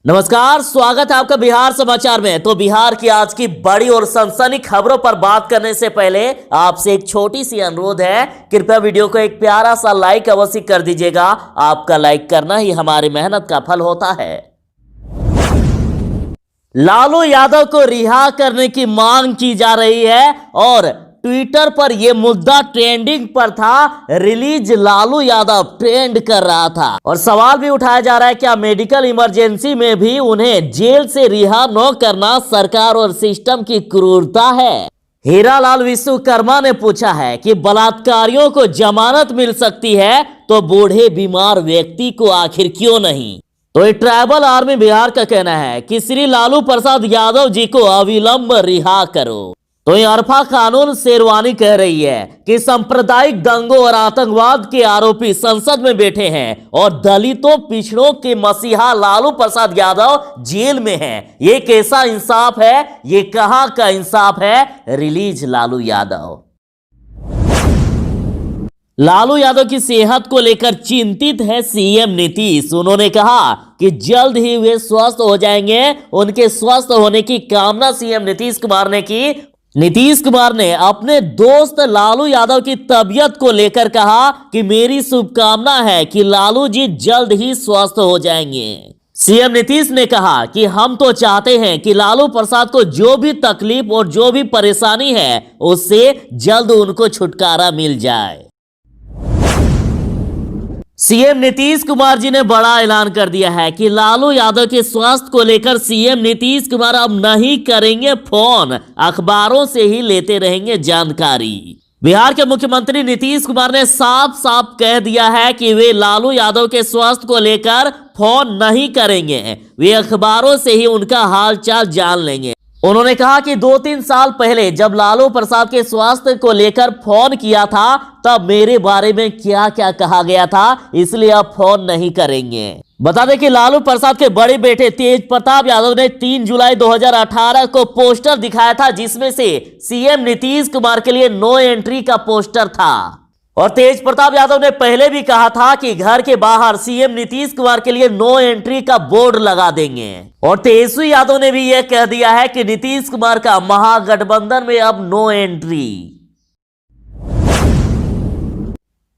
नमस्कार, स्वागत है आपका बिहार समाचार में। तो बिहार की आज की बड़ी और सनसनी खबरों पर बात करने से पहले आपसे एक छोटी सी अनुरोध है, कृपया वीडियो को एक प्यारा सा लाइक अवश्य कर दीजिएगा। आपका लाइक करना ही हमारी मेहनत का फल होता है। लालू यादव को रिहा करने की मांग की जा रही है और ट्विटर पर यह मुद्दा ट्रेंडिंग पर था। रिलीज लालू यादव ट्रेंड कर रहा था और सवाल भी उठाया जा रहा है, क्या मेडिकल इमरजेंसी में भी उन्हें जेल से रिहा न करना सरकार और सिस्टम की क्रूरता है। हीरालाल विश्वकर्मा ने पूछा है कि बलात्कारियों को जमानत मिल सकती है तो बूढ़े बीमार व्यक्ति को आखिर क्यों नहीं। तो ये ट्राइबल आर्मी बिहार का कहना है कि श्री लालू प्रसाद यादव जी को अविलंब रिहा करो। तो ये अरफा कानून शेरवानी कह रही है कि सांप्रदायिक दंगों और आतंकवाद के आरोपी संसद में बैठे हैं और दलितों पिछड़ों के मसीहा लालू प्रसाद यादव जेल में हैं। ये कैसा इंसाफ है, ये कहां का इंसाफ है। रिलीज लालू यादव। लालू यादव की सेहत को लेकर चिंतित है सीएम नीतीश। उन्होंने कहा कि जल्द ही वे स्वस्थ हो जाएंगे। उनके स्वस्थ होने की कामना सीएम नीतीश कुमार ने की। नीतीश कुमार ने अपने दोस्त लालू यादव की तबीयत को लेकर कहा कि मेरी शुभकामना है कि लालू जी जल्द ही स्वस्थ हो जाएंगे। सीएम नीतीश ने कहा कि हम तो चाहते हैं कि लालू प्रसाद को जो भी तकलीफ और जो भी परेशानी है उससे जल्द उनको छुटकारा मिल जाए। सीएम नीतीश कुमार जी ने बड़ा ऐलान कर दिया है कि लालू यादव के स्वास्थ्य को लेकर सीएम नीतीश कुमार अब नहीं करेंगे फोन, अखबारों से ही लेते रहेंगे जानकारी। बिहार के मुख्यमंत्री नीतीश कुमार ने साफ साफ कह दिया है कि वे लालू यादव के स्वास्थ्य को लेकर फोन नहीं करेंगे, वे अखबारों से ही उनका हालचाल जान लेंगे। उन्होंने कहा कि 2-3 साल पहले जब लालू प्रसाद के स्वास्थ्य को लेकर फोन किया था तब मेरे बारे में क्या क्या कहा गया था, इसलिए अब फोन नहीं करेंगे। बता दें कि लालू प्रसाद के बड़े बेटे तेज प्रताप यादव ने 3 जुलाई 2018 को पोस्टर दिखाया था जिसमें से सीएम नीतीश कुमार के लिए नो एंट्री का पोस्टर था। और तेज प्रताप यादव ने पहले भी कहा था कि घर के बाहर सीएम नीतीश कुमार के लिए नो एंट्री का बोर्ड लगा देंगे। और तेजस्वी यादव ने भी यह कह दिया है कि नीतीश कुमार का महागठबंधन में अब नो एंट्री।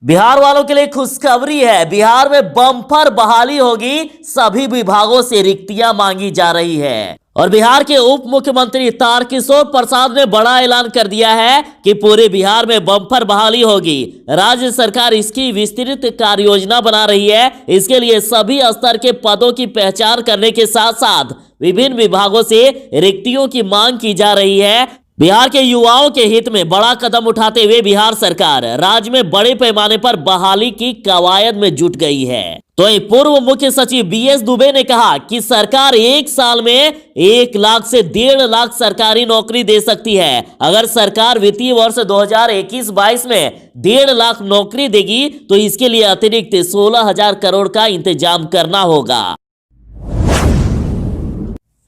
बिहार वालों के लिए खुशखबरी है, बिहार में बम्पर बहाली होगी। सभी विभागों से रिक्तियां मांगी जा रही है और बिहार के उप मुख्यमंत्री तारकिशोर प्रसाद ने बड़ा ऐलान कर दिया है कि पूरे बिहार में बम्पर बहाली होगी। राज्य सरकार इसकी विस्तृत कार्य योजना बना रही है। इसके लिए सभी स्तर के पदों की पहचान करने के साथ साथ विभिन्न विभागों से रिक्तियों की मांग की जा रही है। बिहार के युवाओं के हित में बड़ा कदम उठाते हुए बिहार सरकार राज्य में बड़े पैमाने पर बहाली की कवायद में जुट गई है। तो पूर्व मुख्य सचिव बीएस दुबे ने कहा कि सरकार 1 साल में 1 लाख से 1.5 लाख सरकारी नौकरी दे सकती है। अगर सरकार वित्तीय वर्ष 2021-22 में 1.5 लाख नौकरी देगी तो इसके लिए अतिरिक्त 16,000 करोड़ का इंतजाम करना होगा।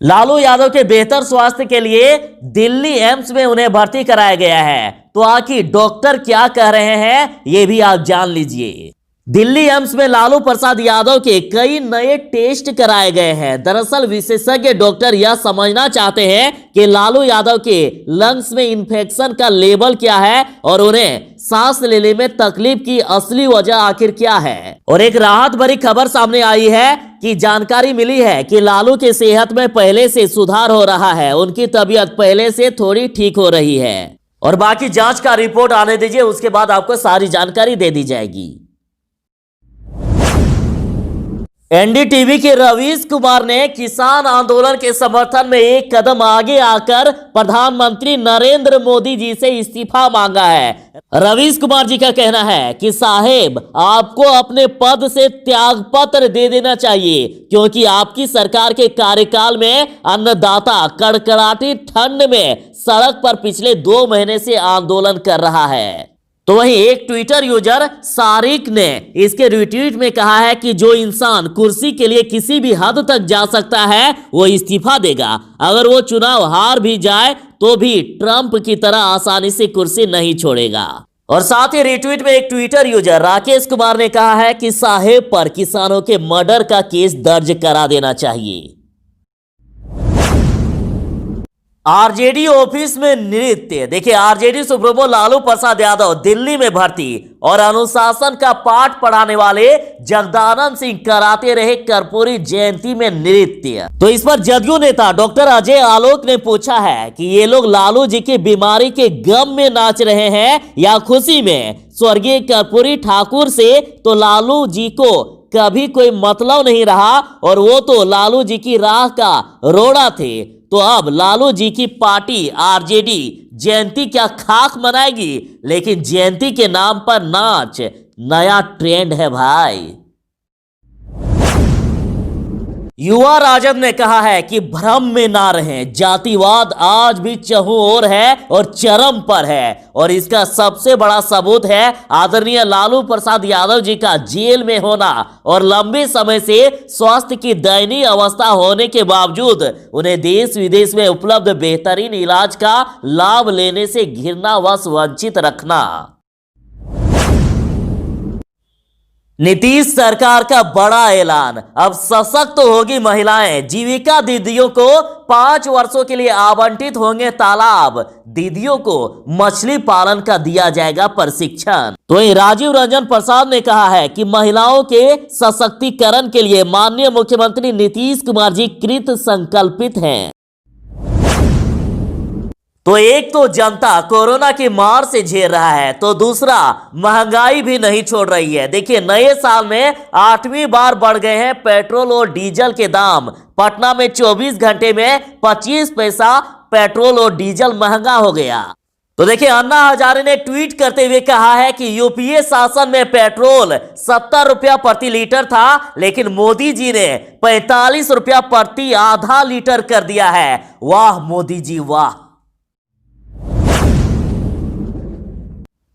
लालू यादव के बेहतर स्वास्थ्य के लिए दिल्ली एम्स में उन्हें भर्ती कराया गया है। तो आखिर डॉक्टर क्या कह रहे हैं ये भी आप जान लीजिए। दिल्ली एम्स में लालू प्रसाद यादव के कई नए टेस्ट कराए गए हैं। दरअसल विशेषज्ञ डॉक्टर यह समझना चाहते हैं कि लालू यादव के लंग्स में इंफेक्शन का लेवल क्या है और उन्हें सांस लेने में तकलीफ की असली वजह आखिर क्या है। और एक राहत भरी खबर सामने आई है कि जानकारी मिली है कि लालू की सेहत में पहले से सुधार हो रहा है। उनकी तबीयत पहले से थोड़ी ठीक हो रही है और बाकी जांच का रिपोर्ट आने दीजिए, उसके बाद आपको सारी जानकारी दे दी जाएगी। एनडीटीवी के रवीश कुमार ने किसान आंदोलन के समर्थन में एक कदम आगे आकर प्रधानमंत्री नरेंद्र मोदी जी से इस्तीफा मांगा है। रवीश कुमार जी का कहना है कि साहेब आपको अपने पद से त्याग पत्र दे देना चाहिए क्योंकि आपकी सरकार के कार्यकाल में अन्नदाता कड़कड़ाती ठंड में सड़क पर पिछले 2 महीने से आंदोलन कर रहा है। तो वहीं एक ट्विटर यूजर सारिक ने इसके रिट्वीट में कहा है कि जो इंसान कुर्सी के लिए किसी भी हद तक जा सकता है वो इस्तीफा देगा। अगर वो चुनाव हार भी जाए तो भी ट्रंप की तरह आसानी से कुर्सी नहीं छोड़ेगा। और साथ ही रिट्वीट में एक ट्विटर यूजर राकेश कुमार ने कहा है कि साहेब पर किसानों के मर्डर का केस दर्ज करा देना चाहिए। आरजेडी ऑफिस में नृत्य। देखिए, आरजेडी सुप्रीमो लालू प्रसाद यादव दिल्ली में भर्ती और अनुशासन का पाठ पढ़ाने वाले जगदानंद सिंह कराते रहे कर्पूरी जयंती में नृत्य। तो इस पर जदयू नेता डॉक्टर अजय आलोक ने पूछा है कि ये लोग लालू जी की बीमारी के गम में नाच रहे हैं या खुशी में। स्वर्गीय कर्पूरी ठाकुर से तो लालू जी को कभी कोई मतलब नहीं रहा और वो तो लालू जी की राह का रोड़ा थे। तो अब लालू जी की पार्टी आरजेडी जयंती क्या खाक मनाएगी, लेकिन जयंती के नाम पर नाच नया ट्रेंड है भाई। युवा राजद ने कहा है कि भ्रम में ना रहें, जातिवाद आज भी चहुं ओर है और चरम पर है और इसका सबसे बड़ा सबूत है आदरणीय लालू प्रसाद यादव जी का जेल में होना और लंबे समय से स्वास्थ्य की दयनीय अवस्था होने के बावजूद उन्हें देश विदेश में उपलब्ध बेहतरीन इलाज का लाभ लेने से घृणावश वंचित रखना। नीतीश सरकार का बड़ा ऐलान, अब सशक्त होगी महिलाएं। जीविका दीदियों को 5 वर्षों के लिए आवंटित होंगे तालाब, दीदियों को मछली पालन का दिया जाएगा प्रशिक्षण। तो राजीव रंजन प्रसाद ने कहा है कि महिलाओं के सशक्तिकरण के लिए माननीय मुख्यमंत्री नीतीश कुमार जी कृत संकल्पित हैं। तो एक तो जनता कोरोना की मार से झेल रहा है, तो दूसरा महंगाई भी नहीं छोड़ रही है। देखिए, नए साल में 8वीं बार बढ़ गए हैं पेट्रोल और डीजल के दाम। पटना में 24 घंटे में 25 पैसा पेट्रोल और डीजल महंगा हो गया। तो देखिए, अन्ना हजारे ने ट्वीट करते हुए कहा है कि यूपीए शासन में पेट्रोल 70 रुपया प्रति लीटर था, लेकिन मोदी जी ने 45 रुपया प्रति आधा लीटर कर दिया है। वाह मोदी जी वाह।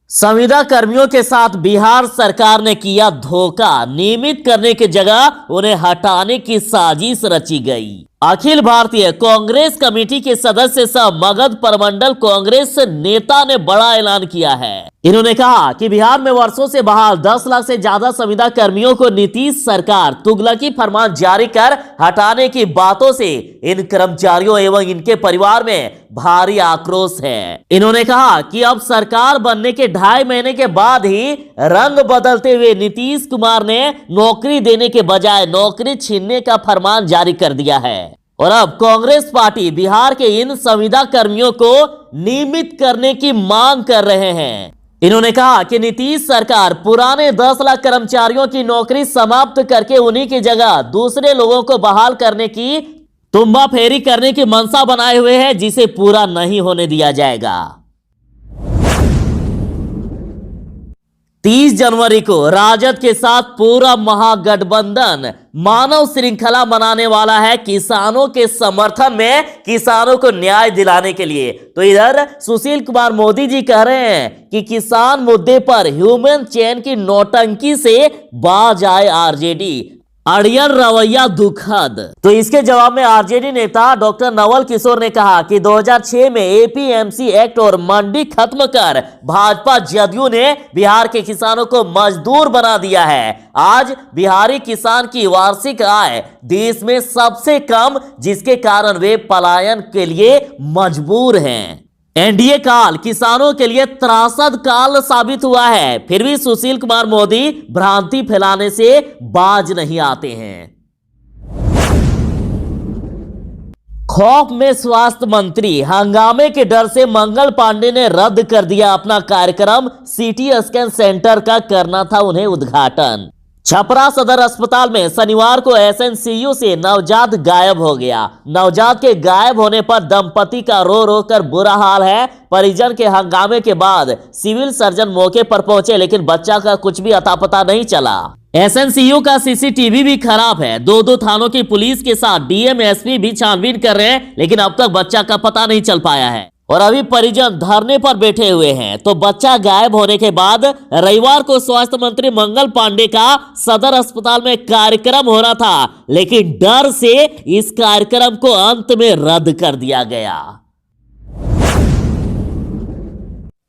संविदा कर्मियों के साथ बिहार सरकार ने किया धोखा, नियमित करने की जगह उन्हें हटाने की साजिश रची गई। अखिल भारतीय कांग्रेस कमेटी के सदस्य सह मगध प्रमंडल कांग्रेस नेता ने बड़ा ऐलान किया है। इन्होंने कहा कि बिहार में वर्षों से बहाल 10 लाख से ज्यादा संविदा कर्मियों को नीतीश सरकार तुगलकी फरमान जारी कर हटाने की बातों से इन कर्मचारियों एवं इनके परिवार में भारी आक्रोश है। इन्होंने कहा कि अब सरकार बनने के 2.5 महीने के बाद ही रंग बदलते हुए नीतीश कुमार ने नौकरी देने के बजाय नौकरी छीनने का फरमान जारी कर दिया है और अब कांग्रेस पार्टी बिहार के इन संविदा कर्मियों को नियमित करने की मांग कर रहे हैं। इन्होंने कहा कि नीतीश सरकार पुराने 10 लाख कर्मचारियों की नौकरी समाप्त करके उन्हीं की जगह दूसरे लोगों को बहाल करने की तुम्बा फेरी करने की मंशा बनाए हुए है, जिसे पूरा नहीं होने दिया जाएगा। 30 जनवरी को राजद के साथ पूरा महागठबंधन मानव श्रृंखला मनाने वाला है किसानों के समर्थन में, किसानों को न्याय दिलाने के लिए। तो इधर सुशील कुमार मोदी जी कह रहे हैं कि किसान मुद्दे पर ह्यूमन चेन की नौटंकी से बाज आए आरजेडी, अड़ियल रवैया दुखद। तो इसके जवाब में आरजेडी नेता डॉक्टर नवल किशोर ने कहा कि 2006 में एपीएमसी एक्ट और मंडी खत्म कर भाजपा जदयू ने बिहार के किसानों को मजदूर बना दिया है। आज बिहारी किसान की वार्षिक आय देश में सबसे कम, जिसके कारण वे पलायन के लिए मजबूर हैं। एनडीए काल किसानों के लिए त्रासद काल साबित हुआ है, फिर भी सुशील कुमार मोदी भ्रांति फैलाने से बाज नहीं आते हैं। खौफ में स्वास्थ्य मंत्री, हंगामे के डर से मंगल पांडे ने रद्द कर दिया अपना कार्यक्रम। सीटी स्कैन सेंटर का करना था उन्हें उद्घाटन। छपरा सदर अस्पताल में शनिवार को एसएनसीयू से नवजात गायब हो गया। नवजात के गायब होने पर दंपति का रो रो कर बुरा हाल है। परिजन के हंगामे के बाद सिविल सर्जन मौके पर पहुंचे, लेकिन बच्चा का कुछ भी अता पता नहीं चला। एसएनसीयू का सीसीटीवी भी खराब है। 2 थानों की पुलिस के साथ डीएम एसपी भी छानबीन कर रहे हैं, लेकिन अब तक बच्चा का पता नहीं चल पाया है और अभी परिजन धरने पर बैठे हुए हैं। तो बच्चा गायब होने के बाद रविवार को स्वास्थ्य मंत्री मंगल पांडे का सदर अस्पताल में कार्यक्रम हो रहा था, लेकिन डर से इस कार्यक्रम को अंत में रद्द कर दिया गया।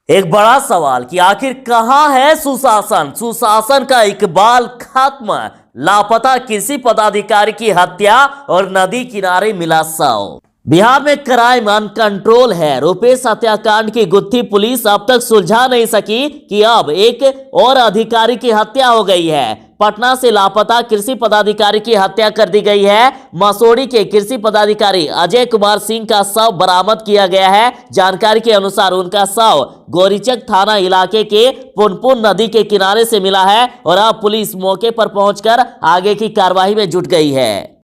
एक बड़ा सवाल कि आखिर कहां है सुशासन? सुशासन का इकबाल खत्म, लापता कृषि पदाधिकारी की हत्या और नदी किनारे मिला शव। बिहार में क्राइम अनकंट्रोल है। रुपेश हत्याकांड की गुत्थी पुलिस अब तक सुलझा नहीं सकी कि अब एक और अधिकारी की हत्या हो गई है। पटना से लापता कृषि पदाधिकारी की हत्या कर दी गई है। मसौड़ी के कृषि पदाधिकारी अजय कुमार सिंह का शव बरामद किया गया है। जानकारी के अनुसार उनका शव गौरीचक थाना इलाके के पुनपुन नदी के किनारे से मिला है और अब पुलिस मौके पर पहुंचकर आगे की कार्रवाई में जुट गई है।